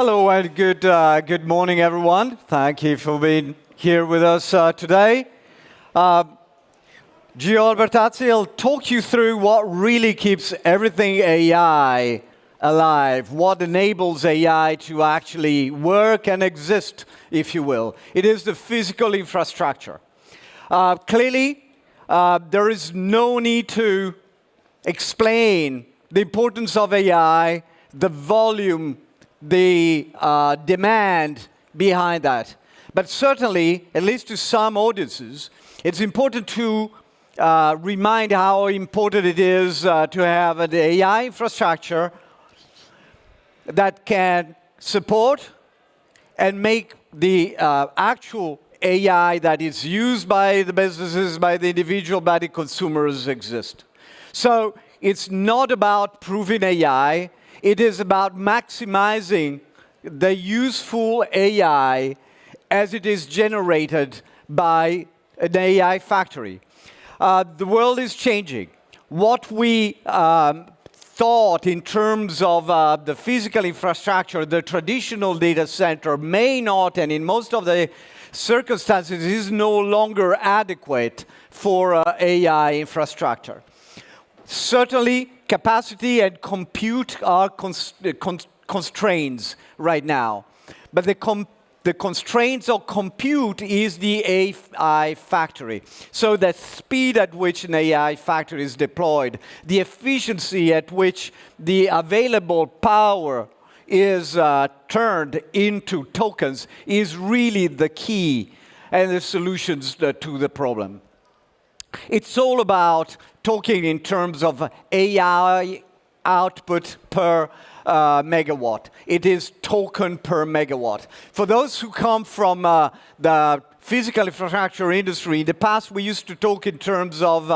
Hello and good morning, everyone. Thank you for being here with us today. Giordano Albertazzi will talk you through what really keeps everything AI alive, what enables AI to actually work and exist, if you will. It is the physical infrastructure. Clearly, there is no need to explain the importance of AI, the volume, the demand behind that. But certainly, at least to some audiences, it's important to remind how important it is to have an AI infrastructure that can support and make the actual AI that is used by the businesses, by the individual, by the consumers exist. So it's not about proving AI. It is about maximizing the useful AI as it is generated by an AI factory. The world is changing. What we thought in terms of the physical infrastructure, the traditional data center may not, and in most of the circumstances, is no longer adequate for AI infrastructure. Certainly, capacity and compute are constraints right now. But the constraints of compute is the AI factory. So the speed at which an AI factory is deployed, the efficiency at which the available power is turned into tokens is really the key and the solutions to the problem. It's all about talking in terms of AI output per megawatt. It is token per megawatt. For those who come from the physical infrastructure industry, in the past we used to talk in terms of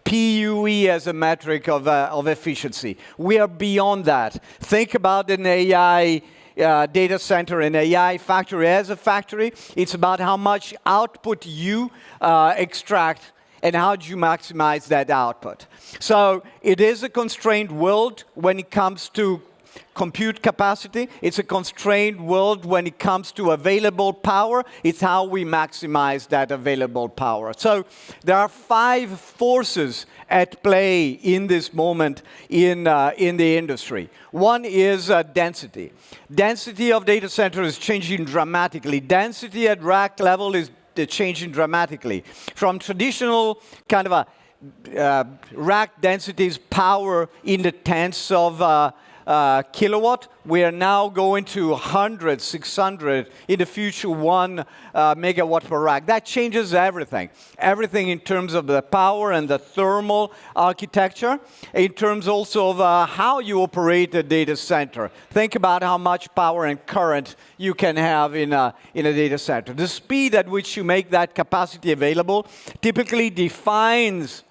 PUE as a metric of efficiency. We are beyond that. Think about an AI data center, an AI factory as a factory. It's about how much output you extract and how do you maximize that output. So it is a constrained world when it comes to compute capacity. It's a constrained world when it comes to available power. It's how we maximize that available power. So there are 5 forces at play in this moment in the industry. One is density. Density of data centers is changing dramatically. Density at rack level is changing dramatically. From traditional kind of a rack densities, power in the tens of kilowatt, we are now going to 100, 600, in the future 1 megawatt per rack. That changes everything. Everything in terms of the power and the thermal architecture, in terms also of how you operate a data center. Think about how much power and current you can have in a data center. The speed at which you make that capacity available typically defines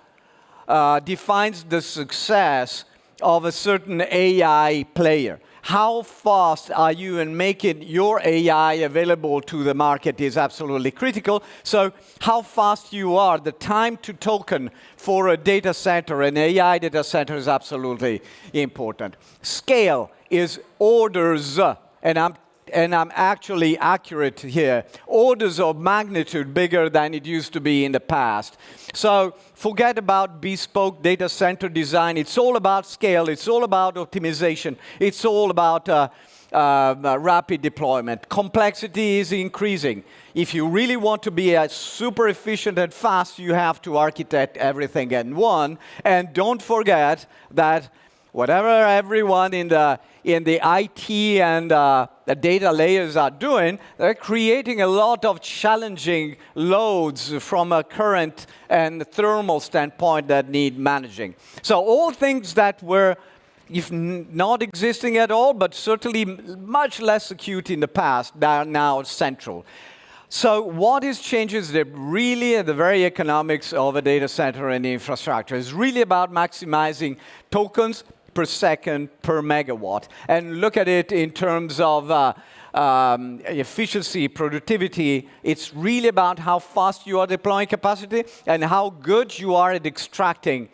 the success of a certain AI player. How fast are you in making your AI available to the market is absolutely critical. So how fast you are, the time to token for a data center, an AI data center is absolutely important. Scale is orders, and I'm actually accurate here, orders of magnitude bigger than it used to be in the past. So forget about bespoke data center design. It's all about scale. It's all about optimization. It's all about rapid deployment. Complexity is increasing. If you really want to be super efficient and fast, you have to architect everything in one. And don't forget that whatever everyone in the IT and the data layers are doing, they're creating a lot of challenging loads from a current and thermal standpoint that need managing. So all things that were, if not existing at all, but certainly much less acute in the past, they are now central. So what is changing is really the very economics of a data center and the infrastructure. It's really about maximizing tokens per second per megawatt. And look at it in terms of efficiency, productivity. It's really about how fast you are deploying capacity and how good you are at extracting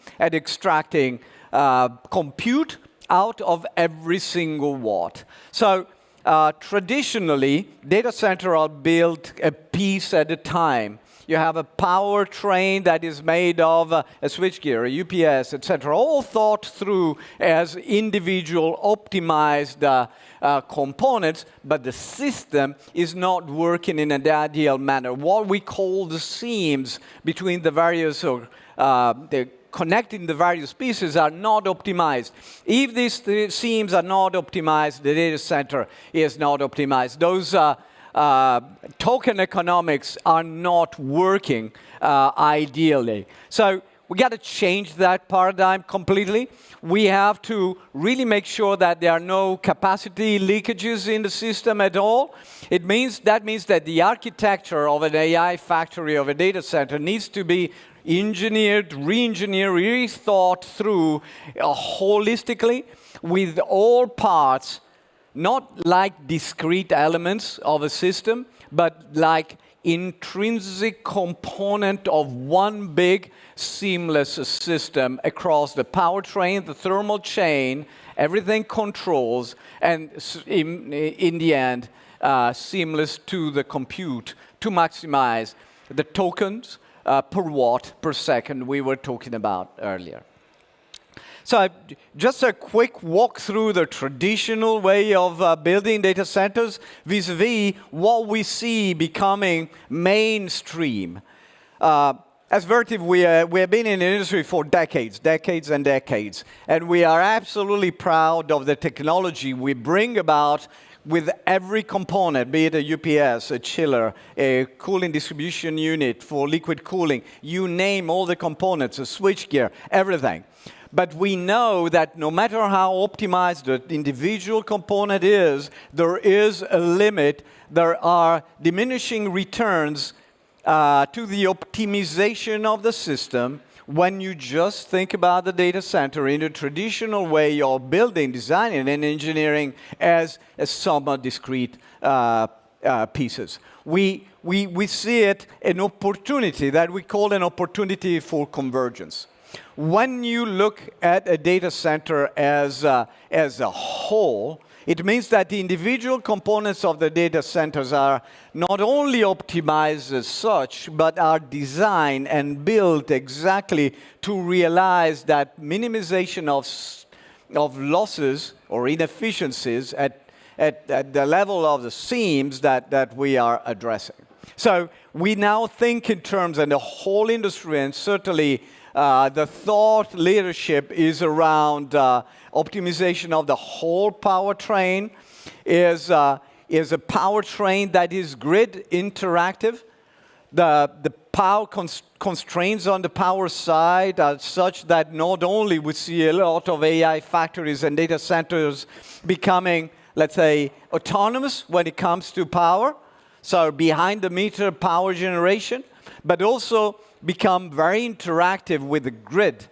compute out of every single watt. So traditionally, data centers are built a piece at a time. You have a power train that is made of a switchgear, a UPS, etc., all thought through as individual optimized components, but the system is not working in an ideal manner. What we call the seams between the various, connecting the various pieces are not optimized. If these seams are not optimized, the data center is not optimized. Those token economics are not working ideally. So we got to change that paradigm completely. We have to really make sure that there are no capacity leakages in the system at all. That means that the architecture of an AI factory, of a data center, needs to be engineered, re-engineered, rethought through holistically with all parts, not like discrete elements of a system, but like intrinsic component of one big seamless system across the powertrain, the thermal chain, everything controls, and in the end, seamless to the compute to maximize the tokens per watt per second we were talking about earlier. So just a quick walk through the traditional way of building data centers vis-a-vis what we see becoming mainstream. As Vertiv, we have been in the industry for decades and decades, and we are absolutely proud of the technology we bring about with every component, be it a UPS, a chiller, a cooling distribution unit for liquid cooling, you name all the components, a switchgear, everything. But we know that no matter how optimized the individual component is, there is a limit. There are diminishing returns to the optimization of the system when you just think about the data center in a traditional way of building, designing, and engineering as somewhat discrete pieces. We see it an opportunity that we call an opportunity for convergence. When you look at a data center as a whole, it means that the individual components of the data centers are not only optimized as such, but are designed and built exactly to realize that minimization of losses or inefficiencies at the level of the seams that we are addressing. So we now think in terms, and the whole industry, and certainly the thought leadership is around optimization of the whole powertrain, is a powertrain that is grid interactive. The power constraints on the power side are such that not only we see a lot of AI factories and data centers becoming, let's say, autonomous when it comes to power, so behind the meter power generation, but also become very interactive with the grid,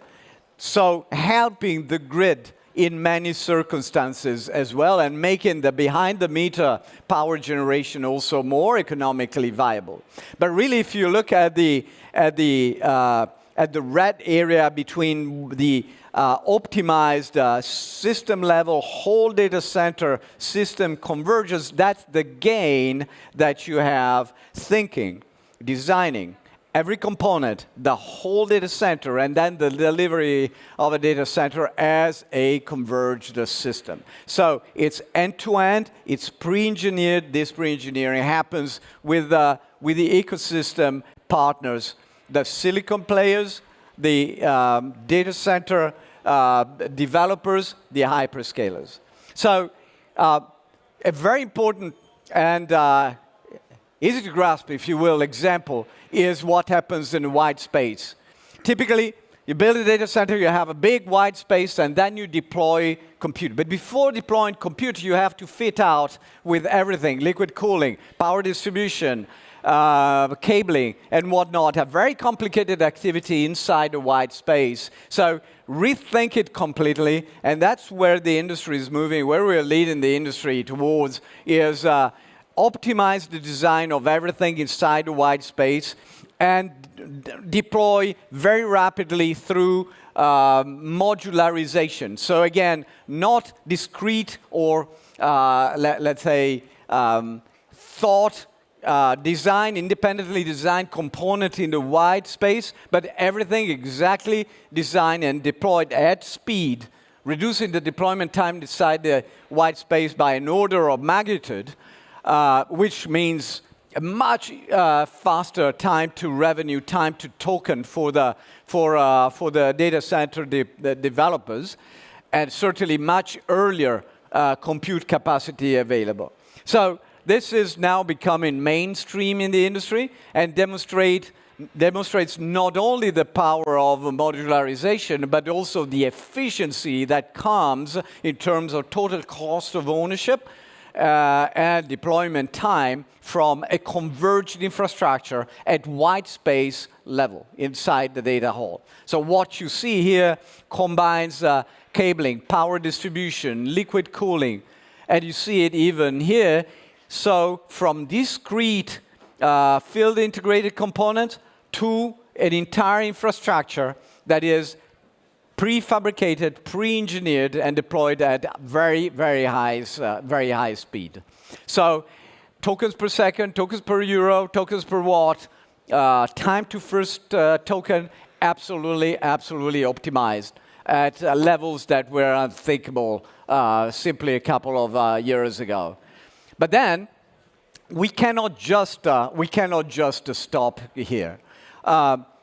so helping the grid in many circumstances as well, and making the behind-the-meter power generation also more economically viable. But really, if you look at the red area between the optimized system-level whole data center system convergence, that's the gain that you have thinking, designing, every component, the whole data center, and then the delivery of a data center as a converged system. So it's end-to-end, it's pre-engineered. This pre-engineering happens with the ecosystem partners, the silicon players, the data center developers, the hyperscalers. So a very important and easy to grasp, if you will, example is what happens in white space. Typically, you build a data center, you have a big white space, and then you deploy compute. But before deploying compute, you have to fit out with everything, liquid cooling, power distribution, cabling, and whatnot. A very complicated activity inside a white space. So rethink it completely, and that's where the industry is moving, where we're leading the industry towards is optimize the design of everything inside a white space, and deploy very rapidly through modularization. So again, not discrete or let's say independently designed component in the wide space, but everything exactly designed and deployed at speed, reducing the deployment time inside the wide space by an order of magnitude, which means a much faster time to revenue, time to token for the data center developers, and certainly much earlier compute capacity available. So this is now becoming mainstream in the industry and demonstrates not only the power of modularization, but also the efficiency that comes in terms of total cost of ownership and deployment time from a converged infrastructure at white space level inside the data hall. So what you see here combines cabling, power distribution, liquid cooling, and you see it even here. So from discrete field integrated components to an entire infrastructure that is prefabricated, pre-engineered, and deployed at very, very high speed. So tokens per second, tokens per euro, tokens per watt, time to first token, absolutely optimized at levels that were unthinkable simply a couple of years ago. But then we cannot just stop here.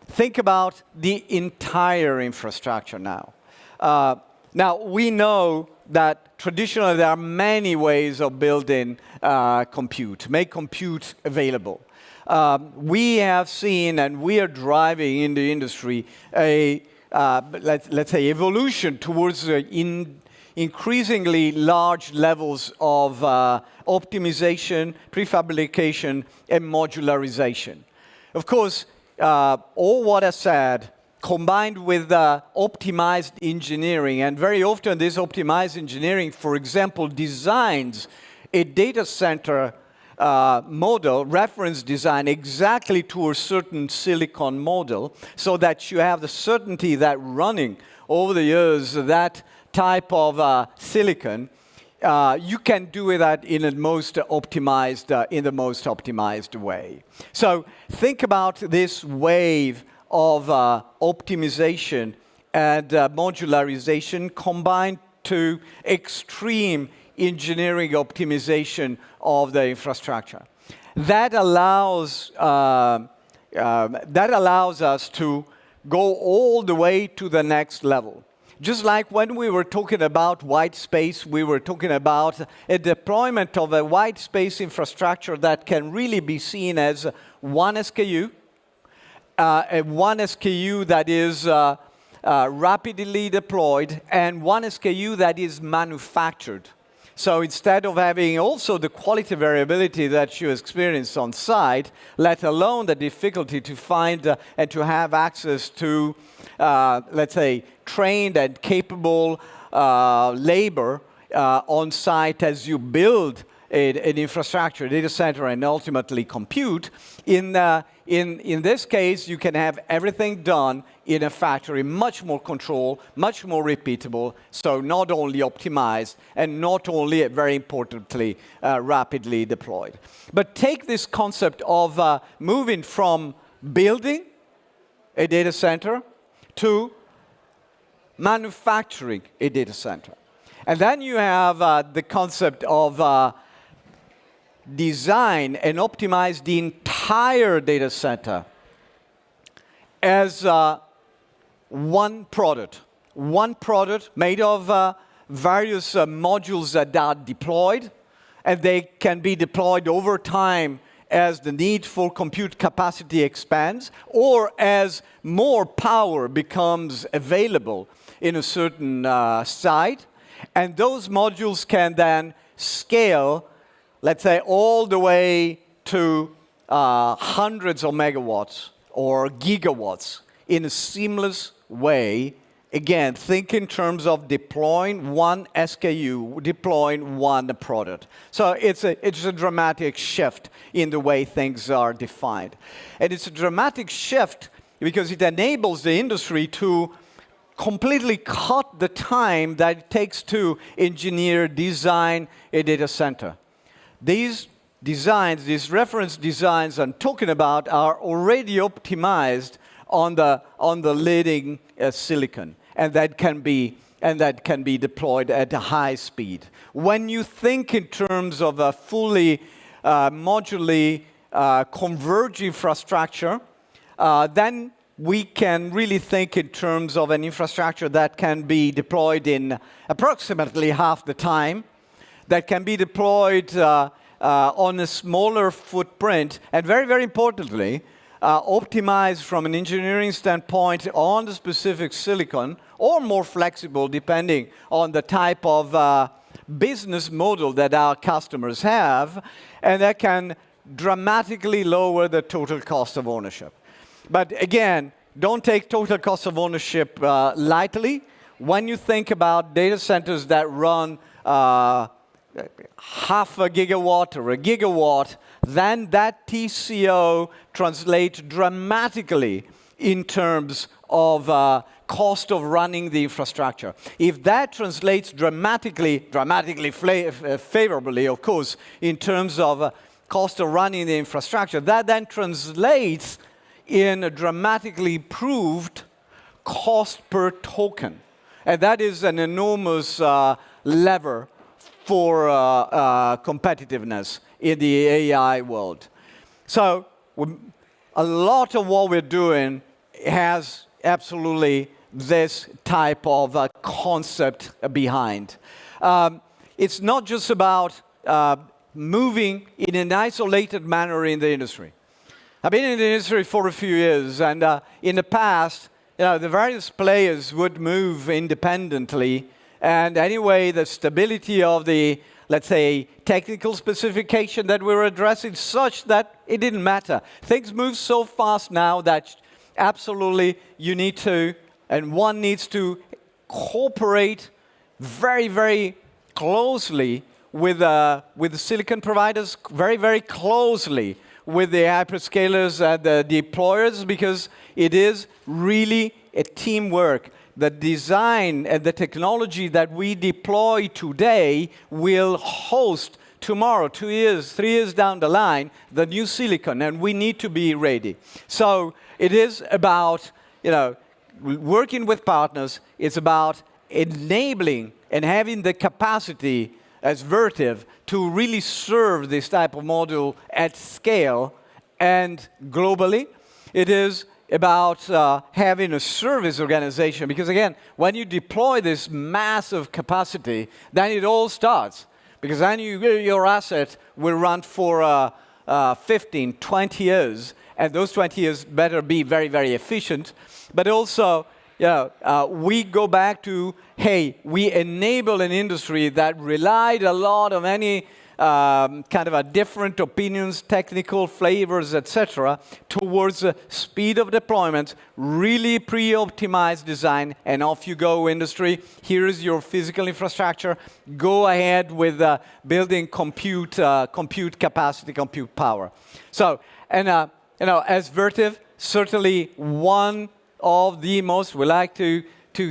Think about the entire infrastructure now. Now, we know that traditionally there are many ways of building compute, make compute available. We have seen and we are driving in the industry a, let's say, evolution towards increasingly large levels of optimization, prefabrication, and modularization. Of course, all what I said, combined with optimized engineering, and very often this optimized engineering, for example, designs a data center model, reference design, exactly to a certain silicon model, so that you have the certainty that running over the years that type of silicon, you can do that in the most optimized way. So think about this wave of optimization and modularization combined to extreme engineering optimization of the infrastructure. That allows us to go all the way to the next level. Just like when we were talking about white space, we were talking about a deployment of a white space infrastructure that can really be seen as one SKU, one SKU that is rapidly deployed, and one SKU that is manufactured. So instead of having also the quality variability that you experience on site, let alone the difficulty to find and to have access to, let's say, trained and capable labor on site as you build an infrastructure, data center, and ultimately compute. In this case, you can have everything done in a factory, much more control, much more repeatable, so not only optimized and not only, very importantly, rapidly deployed. But take this concept of moving from building a data center to manufacturing a data center. And then you have the concept of design and optimize the entire data center as one product made of various modules that are deployed, and they can be deployed over time as the need for compute capacity expands, or as more power becomes available in a certain site. And those modules can then scale, let's say, all the way to hundreds of megawatts or gigawatts in a seamless way again, think in terms of deploying one SKU, deploying one product. So it's a dramatic shift in the way things are defined. And it's a dramatic shift because it enables the industry to completely cut the time that it takes to engineer, design a data center. These designs, these reference designs I'm talking about, are already optimized on the leading silicon, and that can be deployed at a high speed. When you think in terms of a fully modularly converged infrastructure, then we can really think in terms of an infrastructure that can be deployed in approximately half the time, that can be deployed on a smaller footprint, and very, very importantly, optimized from an engineering standpoint on the specific silicon, or more flexible depending on the type of business model that our customers have, and that can dramatically lower the total cost of ownership. But again, don't take total cost of ownership lightly. When you think about data centers that run half a gigawatt or a gigawatt, then that TCO translates dramatically in terms of cost of running the infrastructure. If that translates dramatically favorably, of course, in terms of cost of running the infrastructure, that then translates in a dramatically improved cost per token. And that is an enormous lever for competitiveness in the AI world. So a lot of what we're doing has absolutely this type of concept behind. It's not just about moving in an isolated manner in the industry. I've been in the industry for a few years, and in the past, the various players would move independently, and anyway, the stability of the, let's say, technical specification that we were addressing such that it didn't matter. Things move so fast now that absolutely you need to, and one needs to cooperate very, very closely with the silicon providers, very, very closely with the hyperscalers and the deployers, because it is really a teamwork. The design and the technology that we deploy today will host tomorrow, 2 years, 3 years down the line, the new silicon, and we need to be ready. So it is about, working with partners. It's about enabling and having the capacity as Vertiv to really serve this type of module at scale and globally. It is about having a service organization, because again, when you deploy this massive capacity, then it all starts, because then your asset will run for 15, 20 years, and those 20 years better be very, very efficient. But also, we go back to, hey, we enable an industry that relied a lot on any kind of a different opinions, technical flavors, etc., towards speed of deployment, really pre-optimized design, and off you go, industry. Here is your physical infrastructure. Go ahead with building compute capacity, compute power. So, and as Vertiv, certainly one of the most, we like to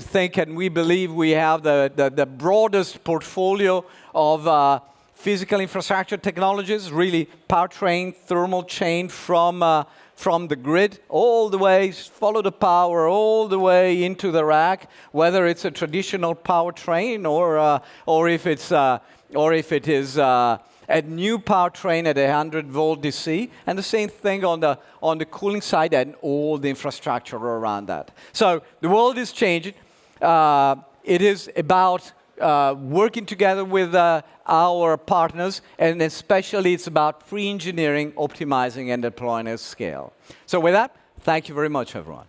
think, and we believe we have the broadest portfolio of physical infrastructure technologies, really powertrain, thermal chain from the grid all the way, follow the power all the way into the rack, whether it's a traditional powertrain or if it is a new powertrain at 100-volt DC, and the same thing on the cooling side and all the infrastructure around that. So the world is changing. It is about working together with our partners, and especially it's about pre-engineering, optimizing, and deploying at scale. So with that, thank you very much, everyone.